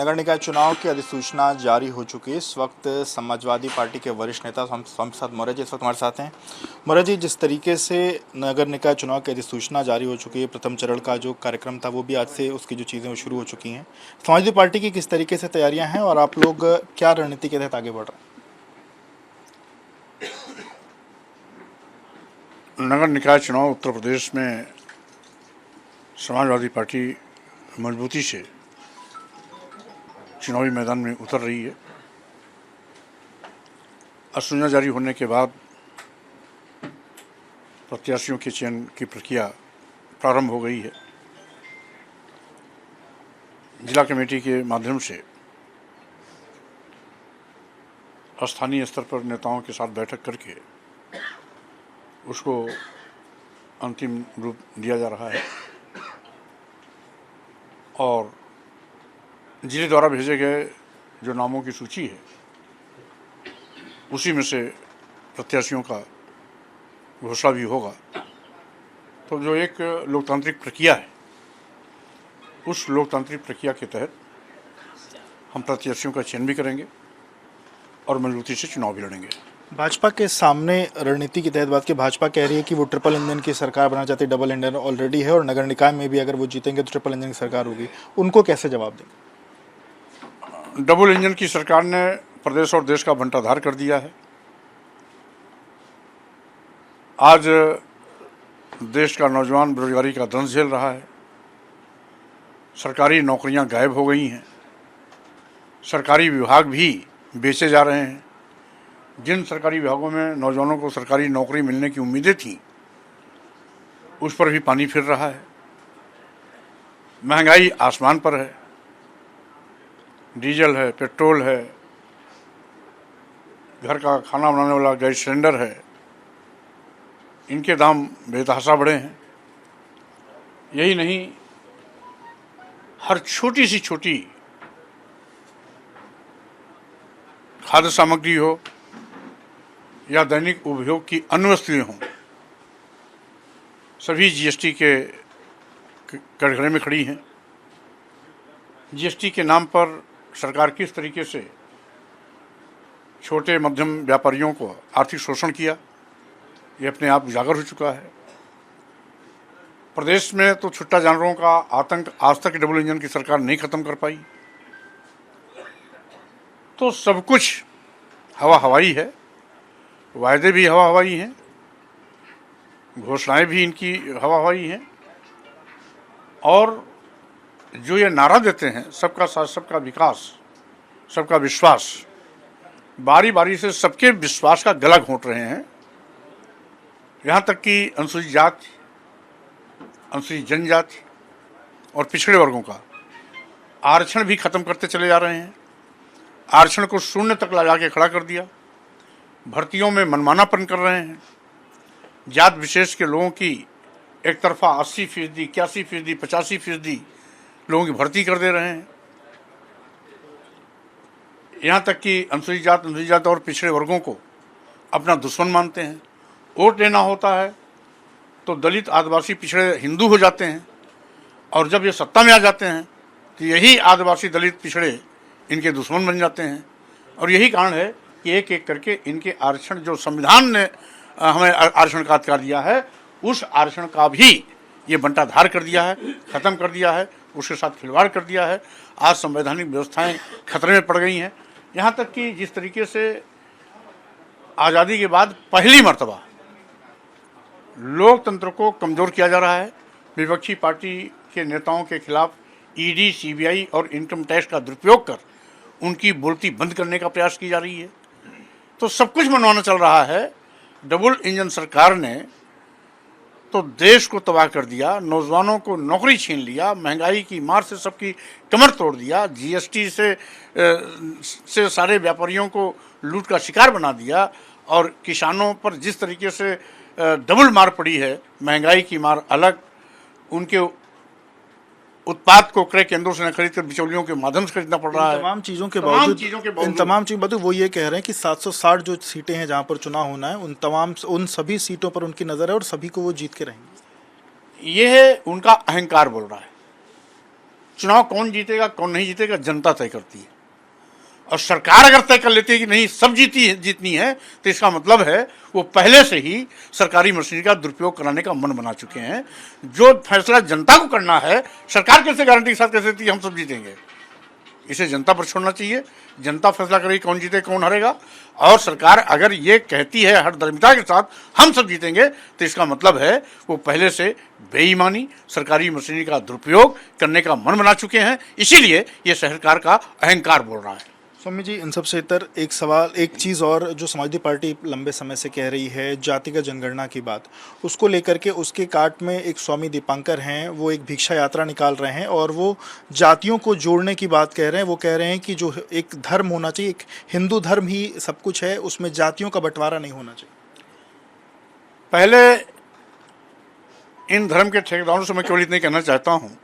नगर निकाय चुनाव की अधिसूचना जारी हो चुकी है। इस वक्त समाजवादी पार्टी के वरिष्ठ नेता हम साथ मौर्य जी इस वक्त हमारे साथ हैं। मौर्य जी, जिस तरीके से नगर निकाय चुनाव की अधिसूचना जारी हो चुकी है, प्रथम चरण का जो कार्यक्रम था वो भी आज से उसकी जो चीज़ें वो शुरू हो चुकी हैं। समाजवादी पार्टी की किस तरीके से तैयारियां हैं और आप लोग क्या रणनीति के तहत आगे बढ़ रहे हैं? नगर निकाय चुनाव उत्तर प्रदेश में समाजवादी पार्टी मजबूती से चुनावी मैदान में उतर रही है। अधिसूचना जारी होने के बाद प्रत्याशियों के चयन की प्रक्रिया प्रारंभ हो गई है। जिला कमेटी के माध्यम से स्थानीय स्तर पर नेताओं के साथ बैठक करके उसको अंतिम रूप दिया जा रहा है और जिले द्वारा भेजे गए जो नामों की सूची है उसी में से प्रत्याशियों का घोषणा भी होगा। तो जो एक लोकतांत्रिक प्रक्रिया है, उस लोकतांत्रिक प्रक्रिया के तहत हम प्रत्याशियों का चयन भी करेंगे और मजबूती से चुनाव भी लड़ेंगे। भाजपा के सामने रणनीति के तहत बात की, भाजपा कह रही है कि वो ट्रिपल इंजन की सरकार बनाना चाहती है। डबल इंजन ऑलरेडी है और नगर निकाय में भी अगर वो जीतेंगे तो ट्रिपल इंजन की सरकार होगी। उनको कैसे जवाब देंगे? डबल इंजन की सरकार ने प्रदेश और देश का बंटाधार कर दिया है। आज देश का नौजवान बेरोजगारी का दंश झेल रहा है। सरकारी नौकरियां गायब हो गई हैं। सरकारी विभाग भी बेचे जा रहे हैं। जिन सरकारी विभागों में नौजवानों को सरकारी नौकरी मिलने की उम्मीदें थीं, उस पर भी पानी फिर रहा है। महंगाई आसमान पर है। डीजल है, पेट्रोल है, घर का खाना बनाने वाला गैस सिलेंडर है, इनके दाम बेतहाशा बढ़े हैं। यही नहीं, हर छोटी सी छोटी खाद्य सामग्री हो या दैनिक उपयोग की अन्य वस्तुएं हों, सभी जीएसटी के कटघरे में खड़ी हैं। जीएसटी के नाम पर सरकार किस तरीके से छोटे मध्यम व्यापारियों को आर्थिक शोषण किया, ये अपने आप उजागर हो चुका है। प्रदेश में तो छुट्टा जानवरों का आतंक आज तक डबल इंजन की सरकार नहीं खत्म कर पाई। तो सब कुछ हवा हवाई है, वायदे भी हवा हवाई हैं, घोषणाएं भी इनकी हवा हवाई हैं और जो ये नारा देते हैं सबका साथ, सबका विकास, सबका विश्वास, बारी बारी से सबके विश्वास का गला घोंट रहे हैं। यहाँ तक कि अनुसूचित जाति, अनुसूचित जनजाति और पिछड़े वर्गों का आरक्षण भी खत्म करते चले जा रहे हैं। आरक्षण को शून्य तक लगा के खड़ा कर दिया। भर्तियों में मनमानापन कर रहे हैं। जात विशेष के लोगों की एक तरफा 80%, 81%, 85% लोगों की भर्ती कर दे रहे हैं। यहाँ तक कि अनुसूचित जात और पिछड़े वर्गों को अपना दुश्मन मानते हैं। वोट लेना होता है तो दलित, आदिवासी, पिछड़े हिंदू हो जाते हैं और जब ये सत्ता में आ जाते हैं तो यही आदिवासी, दलित, पिछड़े इनके दुश्मन बन जाते हैं। और यही कारण है कि एक एक करके इनके आरक्षण, जो संविधान ने हमें आरक्षण का अधिकार दिया है, उस आरक्षण का भी ये बंटाधार कर दिया है, ख़त्म कर दिया है, उसके साथ खिलवाड़ कर दिया है। आज संवैधानिक व्यवस्थाएं खतरे में पड़ गई हैं। यहाँ तक कि जिस तरीके से आज़ादी के बाद पहली मर्तबा लोकतंत्र को कमज़ोर किया जा रहा है, विपक्षी पार्टी के नेताओं के खिलाफ ईडी, सीबीआई और इनकम टैक्स का दुरुपयोग कर उनकी बोलती बंद करने का प्रयास की जा रही है। तो सब कुछ मनमाना चल रहा है। डबल इंजन सरकार ने तो देश को तबाह कर दिया, नौजवानों को नौकरी छीन लिया, महंगाई की मार से सबकी कमर तोड़ दिया, जीएसटी से सारे व्यापारियों को लूट का शिकार बना दिया और किसानों पर जिस तरीके से डबल मार पड़ी है, महंगाई की मार अलग, उनके उत्पाद को क्रय केंद्रों से न खरीद कर बिचौलियों के माध्यम से खरीदना पड़ रहा है। तमाम चीज़ों के बावजूद वो ये कह रहे हैं कि 760 जो सीटें हैं जहां पर चुनाव होना है, उन सभी सीटों पर उनकी नज़र है और सभी को वो जीत के रहेंगे। ये उनका अहंकार बोल रहा है। चुनाव कौन जीतेगा कौन नहीं जीतेगा जनता तय करती है। और सरकार अगर तय कर लेती है कि नहीं सब जीतनी है, तो इसका मतलब है वो पहले से ही सरकारी मशीनरी का दुरुपयोग कराने का मन बना चुके हैं। जो फैसला जनता को करना है, सरकार कैसे गारंटी के साथ कह सकती है हम सब जीतेंगे? इसे जनता पर छोड़ना चाहिए। जनता फैसला करेगी कौन जीते कौन हारेगा। और सरकार अगर ये कहती है हरदर्मिता के साथ हम सब जीतेंगे, तो इसका मतलब है वो पहले से बेईमानी, सरकारी मशीनरी का दुरुपयोग करने का मन बना चुके हैं। इसीलिए ये सरकार का अहंकार बोल रहा है। स्वामी जी, इन सबसे इतर एक सवाल, एक चीज़ और जो समाजवादी पार्टी लंबे समय से कह रही है, जातिगत जनगणना की बात, उसको लेकर के उसके काट में एक स्वामी दीपांकर हैं, वो एक भिक्षा यात्रा निकाल रहे हैं और वो जातियों को जोड़ने की बात कह रहे हैं। वो कह रहे हैं कि जो एक धर्म होना चाहिए, एक हिंदू धर्म ही सब कुछ है, उसमें जातियों का बंटवारा नहीं होना चाहिए। पहले इन धर्म के ठेकेदारों से मैं केवल इतना ही कहना चाहता हूँ,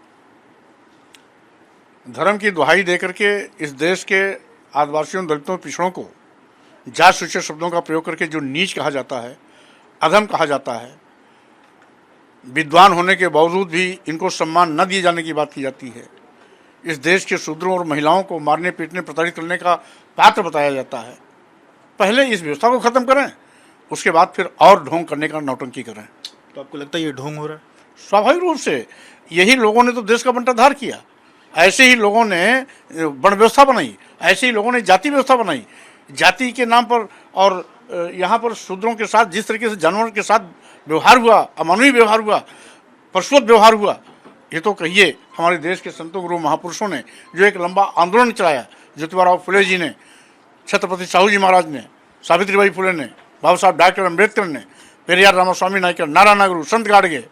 धर्म की दुहाई देकर के इस देश के आदिवासियों, दलितों, पिछड़ों को जात सूचक शब्दों का प्रयोग करके जो नीच कहा जाता है, अधम कहा जाता है, विद्वान होने के बावजूद भी इनको सम्मान न दिए जाने की बात की जाती है, इस देश के शूद्रों और महिलाओं को मारने पीटने प्रताड़ित करने का पात्र बताया जाता है। पहले इस व्यवस्था को ख़त्म करें, उसके बाद फिर और ढोंग करने का नौटंकी करें। तो आपको लगता है ये ढोंग हो रहा है? स्वाभाविक रूप से यही लोगों ने तो देश का बंटाधार किया। ऐसे ही लोगों ने वर्ण व्यवस्था बनाई, ऐसे ही लोगों ने जाति व्यवस्था बनाई। जाति के नाम पर और यहाँ पर शूद्रों के साथ जिस तरीके से जानवरों के साथ व्यवहार हुआ, अमानवीय व्यवहार हुआ, पशुवत व्यवहार हुआ, ये तो कहिए हमारे देश के संतों गुरु महापुरुषों ने जो एक लंबा आंदोलन चलाया, ज्योतिबा फुले जी ने, छत्रपति साहू जी महाराज ने, सावित्रीबाई फुले ने, बाबा साहब डॉक्टर अम्बेडकर ने, पेरियार रामास्वामी नायकर, नारायण गुरु, संत गाडगे,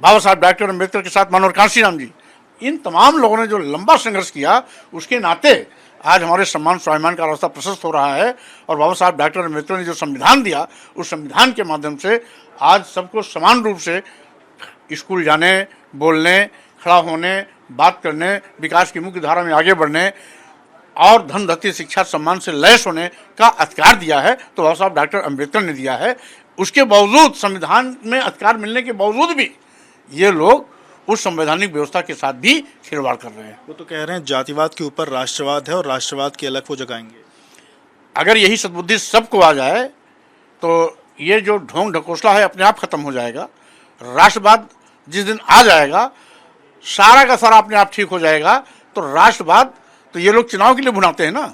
बाबा साहब डॉक्टर अम्बेडकर के साथ मनोहर कांशीराम जी, इन तमाम लोगों ने जो लंबा संघर्ष किया, उसके नाते आज हमारे सम्मान स्वाभिमान का रास्ता प्रशस्त हो रहा है। और बाबा साहब डॉक्टर अम्बेडकर ने जो संविधान दिया, उस संविधान के माध्यम से आज सबको समान रूप से स्कूल जाने, बोलने, खड़ा होने, बात करने, विकास की मुख्य धारा में आगे बढ़ने और धन धरती शिक्षा सम्मान से लैस होने का अधिकार दिया है। तो बाबा साहब डॉक्टर अम्बेडकर ने दिया है। उसके बावजूद, संविधान में अधिकार मिलने के बावजूद भी ये लोग उस संवैधानिक व्यवस्था के साथ भी खिलवाड़ कर रहे हैं। वो तो कह रहे हैं जातिवाद के ऊपर राष्ट्रवाद है और राष्ट्रवाद की अलग वो जगाएंगे। अगर यही सद्बुद्धि सबको आ जाए तो ये जो ढोंग ढकोसला है अपने आप खत्म हो जाएगा। राष्ट्रवाद जिस दिन आ जाएगा, सारा का सारा अपने आप ठीक हो जाएगा। तो राष्ट्रवाद तो ये लोग चुनाव के लिए बुलाते हैं ना।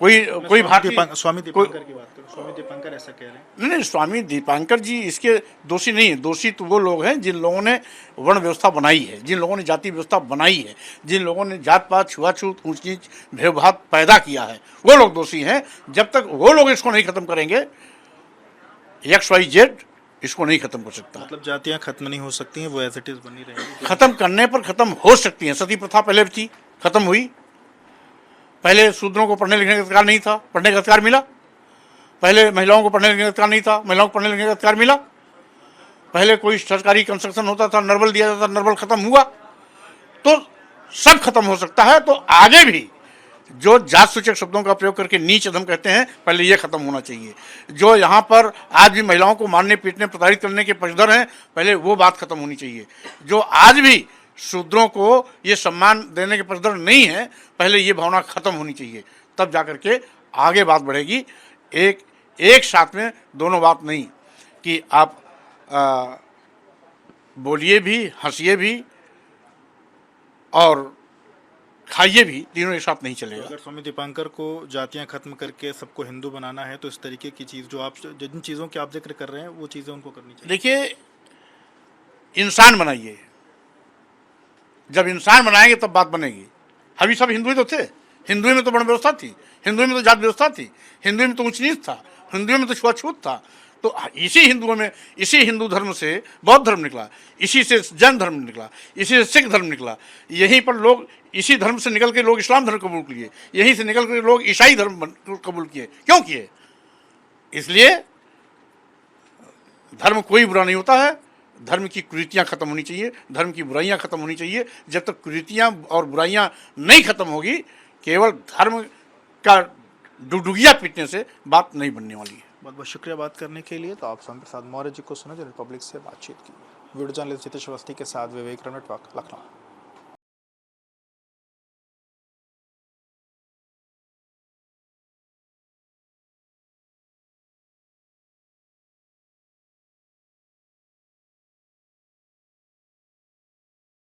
कोई भारतीय, स्वामी दीपांकर की बात करो, स्वामी दीपांकर ऐसा कह रहे हैं। नहीं, स्वामी दीपांकर जी इसके दोषी नहीं है। दोषी तो वो लोग हैं जिन लोगों ने वर्ण व्यवस्था बनाई है, जिन लोगों ने जाति व्यवस्था बनाई है, जिन लोगों ने जात पात, छुआछूत, ऊंच नीच, भेदभाव पैदा किया है, वो लोग दोषी हैं। जब तक वो लोग इसको नहीं खत्म करेंगे, XYZ इसको नहीं खत्म कर सकता। मतलब जातियां खत्म नहीं हो सकती हैं, वो एज इट इज बनी रहेंगी। खत्म करने पर खत्म हो सकती हैं। सती प्रथा पहले भी थी, खत्म हुई। पहले शूद्रों को पढ़ने लिखने का अधिकार नहीं था, पढ़ने का अधिकार मिला। पहले महिलाओं को पढ़ने लिखने का अधिकार नहीं था, महिलाओं को पढ़ने लिखने का अधिकार मिला। पहले कोई सरकारी कंस्ट्रक्शन होता था, नर्बल दिया जाता था, नर्बल खत्म हुआ। तो सब खत्म हो सकता है। तो आगे भी जो जात सूचक शब्दों का प्रयोग करके नीच अधम कहते हैं, पहले ये खत्म होना चाहिए। जो यहाँ पर आज भी महिलाओं को मारने पीटने प्रताड़ित करने के पक्षधर हैं, पहले वो बात खत्म होनी चाहिए। जो आज भी शूद्रों को ये सम्मान देने के पक्षधर नहीं है, पहले ये भावना खत्म होनी चाहिए। तब जाकर के आगे बात बढ़ेगी। एक साथ में दोनों बात नहीं कि आप बोलिए भी, हंसिए भी और खाइए भी, तीनों एक साथ नहीं चलेगा। अगर स्वामी दीपांकर को जातियां खत्म करके सबको हिंदू बनाना है, तो इस तरीके की चीज़ जो आप, जिन चीज़ों की आप जिक्र कर रहे हैं, वो चीज़ें उनको करनी चाहिए। देखिए, इंसान बनाइए। जब इंसान बनाएंगे तब बात बनेगी। अभी सब हिंदू ही तो थे। हिंदू में तो वर्ण व्यवस्था थी, हिंदू में तो जात व्यवस्था थी, हिंदू में तो ऊंच नीच था, हिंदू में तो छुआछूत था। तो इसी हिंदुओं में, इसी हिंदू धर्म से बौद्ध धर्म निकला, इसी से जैन धर्म निकला, इसी से सिख धर्म निकला। यहीं पर लोग, इसी धर्म से निकल के लोग इस्लाम धर्म कबूल किए, यहीं से निकल के लोग ईसाई धर्म कबूल किए। क्यों किए? इसलिए धर्म कोई बुरा नहीं होता है। धर्म की कुरीतियाँ खत्म होनी चाहिए, धर्म की बुराइयाँ खत्म होनी चाहिए। जब तक कुरीतियाँ और बुराइयाँ नहीं खत्म होगी, केवल धर्म का डुडुगिया पीटने से बात नहीं बनने वाली है। बहुत बहुत शुक्रिया बात करने के लिए। तो आप स्वामी प्रसाद मौर्य जी को सुना, जो रिपब्लिक से बातचीत की। वीडियो जर्नलिस्ट जितेश अवस्थी के साथ विवेक रनटवाक, लखनऊ।